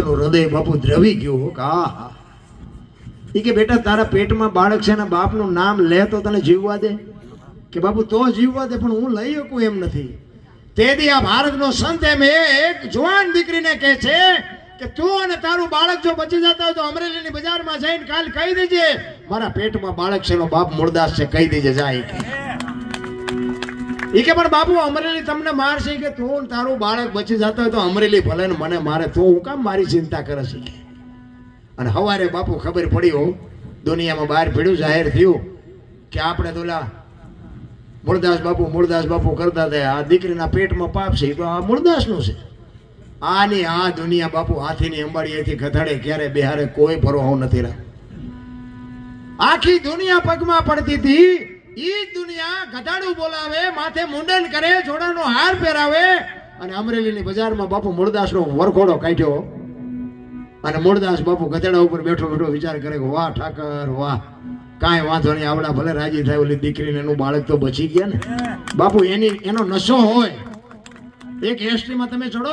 હૃદય બાપુ દ્રવી ગયું કા એ કે બેટા તારા પેટમાં બાળક છે ને બાપનું નામ લે તો તને જીવવા દે કે બાપુ તો જીવવા દે પણ હું લઈ શકું એમ નથી. તેથી આ ભારતનો સંત એમ એક જુવાન દીકરીને કહે છે કે તું અને તારું બાળક જો બચી જતા હોય તો અમરેલીની બજારમાં જઈને કાલ કહી દેજે મારા પેટમાં બાળક છે નો બાપ મૂળદાસ છે કહી દેજે જાય એ કે પણ બાપુ અમરેલી તમને મારશે કે તું તારું બાળક બચી જતા હોય તો અમરેલી ભલે ને મને મારે તું હું કામ મારી ચિંતા કરે છે. અને હવારે બાપુ ખબર પડી હો દુનિયામાં બહાર ભીડું જાહેર થયું કે આપણે તોલા મૂળદાસ બાપુ કરતા હતા આ દીકરીના પેટમાં પાપ છે તો આ મૂળદાસનું છે. આની આ દુનિયા બાપુ હાથીની અંબાડીએથી ગધાડે ક્યારે બિહારે કોઈ ભરોસો નથી રહ્યો. આખી દુનિયા પગમાં પડતી હતી ઈ દુનિયા ગધાડું બોલાવે માથે મુંડન કરે જોડાનો હાર પહેરાવે અને અમરેલીની બજારમાં બાપુ મૂળદાસનો વરઘોડો કાઢ્યો અને મૂળદાસ બાપુ ગધેડા ઉપર બેઠો બેઠો વિચાર કરે કે વાહ ઠાકર વાહ કાંઈ વાંધો નહીં આવડા ભલે રાજી થાય ઓલી દીકરીને એનું બાળક તો બચી ગયા ને બાપુ એનો નશો હોય એક એસટીમાં તમે ચડો